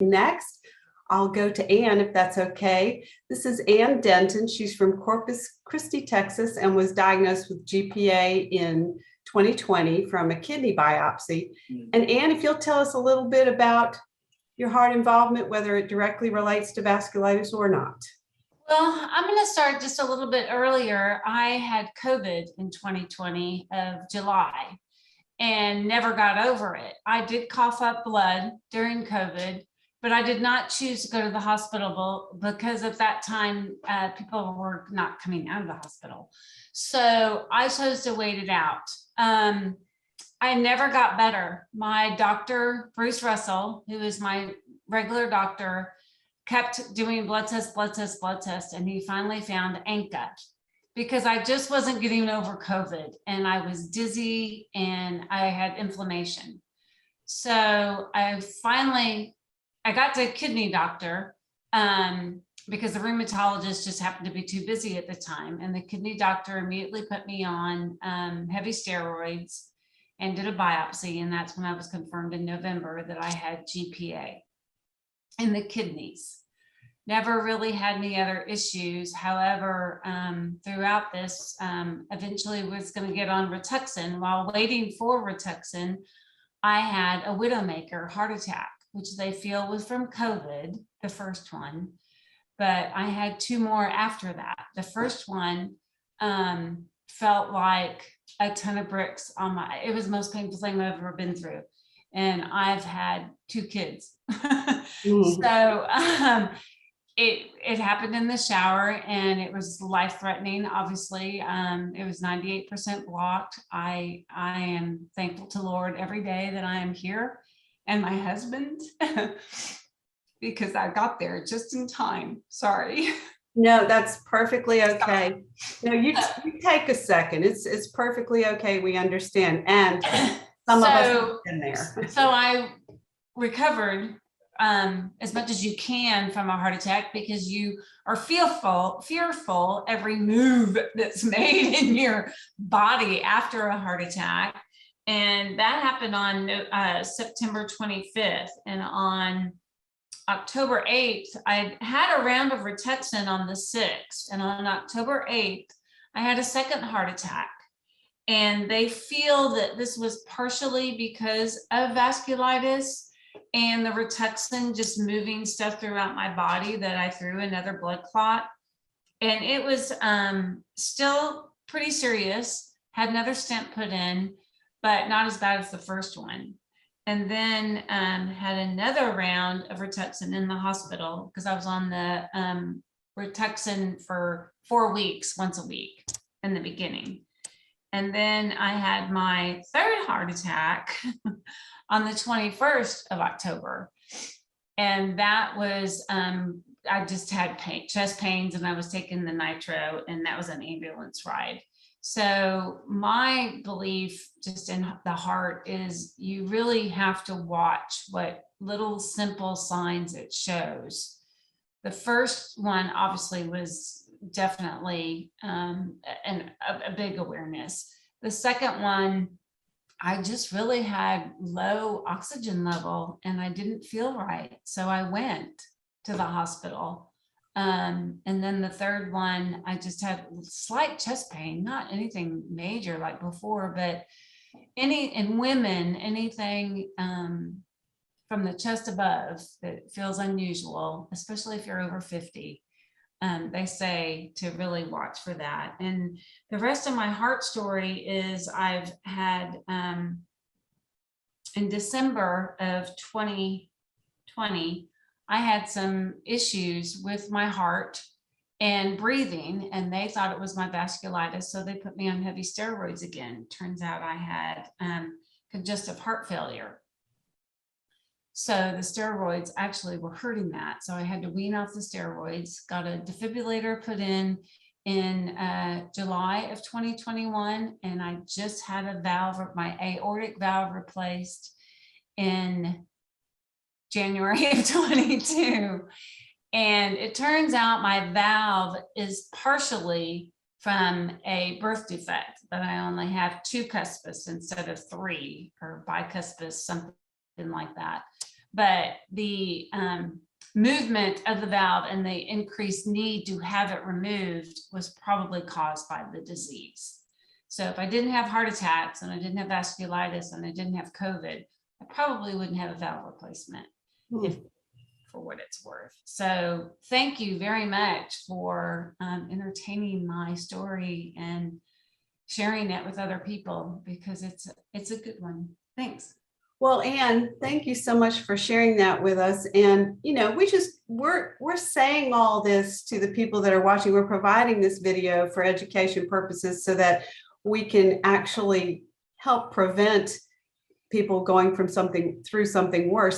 Next, I'll go to Ann, if that's okay. This is Ann Denton. She's from Corpus Christi, Texas, and was diagnosed with GPA in 2020 from a kidney biopsy. And Ann, if you'll tell us a little bit about your heart involvement, whether it directly relates to vasculitis or not. Well, I'm going to start just a little bit earlier. I had COVID in 2020 of July and never got over it. I did cough up blood during COVID, but I did not choose to go to the hospital because at that time, people were not coming out of the hospital. So I chose to wait it out. I never got better. My doctor, Bruce Russell, who is my regular doctor, kept doing blood tests, and he finally found ANCA because I just wasn't getting over COVID and I was dizzy and I had inflammation. So I got to a kidney doctor because the rheumatologist just happened to be too busy at the time. And the kidney doctor immediately put me on heavy steroids and did a biopsy. And that's when I was confirmed in November that I had GPA in the kidneys. Never really had any other issues. However, throughout this, eventually was going to get on Rituxan. While waiting for Rituxan, I had a widowmaker heart attack, which they feel was from COVID, the first one. But I had two more after that. The first one felt like a ton of bricks on it was the most painful thing I've ever been through. And I've had two kids. So it happened in the shower and it was life-threatening. Obviously, it was 98% blocked. I am thankful to Lord every day that I am here and my husband because I got there just in time. Sorry. No, that's perfectly okay. No, you take a second. It's perfectly okay. We understand. And some of us have been there. So I recovered as much as you can from a heart attack because you are fearful every move that's made in your body after a heart attack. And that happened on September 25th. And on October 8th, I had a round of Rituxan on the 6th. And on October 8th, I had a second heart attack. And they feel that this was partially because of vasculitis and the Rituxan just moving stuff throughout my body that I threw another blood clot. And it was still pretty serious, had another stent put in, but not as bad as the first one. And then had another round of Rituxan in the hospital because I was on the Rituxan for 4 weeks, once a week in the beginning. And then I had my third heart attack on the 21st of October. And that was, I just had chest pains and I was taking the nitro and that was an ambulance ride. So my belief just in the heart is you really have to watch what little simple signs it shows. The first one obviously was definitely a big awareness. The second one, I just really had low oxygen level and I didn't feel right. So I went to the hospital. And then the third one, I just had slight chest pain, not anything major like before, but in women, anything from the chest above that feels unusual, especially if you're over 50. They say to really watch for that. And the rest of my heart story is I've had in December of 2020, I had some issues with my heart and breathing, and they thought it was my vasculitis. So they put me on heavy steroids again. Turns out I had congestive heart failure. So the steroids actually were hurting that. So I had to wean off the steroids, got a defibrillator put in July of 2021. And I just had my aortic valve replaced in January of 22. And it turns out my valve is partially from a birth defect, that I only have 2 cuspis instead of 3, or bicuspis, something like that. but the movement of the valve and the increased need to have it removed was probably caused by the disease. So if I didn't have heart attacks and I didn't have vasculitis and I didn't have COVID, I probably wouldn't have a valve replacement, if for what it's worth. So thank you very much for entertaining my story and sharing it with other people, because it's a good one. Thanks. Well, Anne, thank you so much for sharing that with us. And, you know, we're saying all this to the people that are watching. We're providing this video for education purposes so that we can actually help prevent people going through something worse.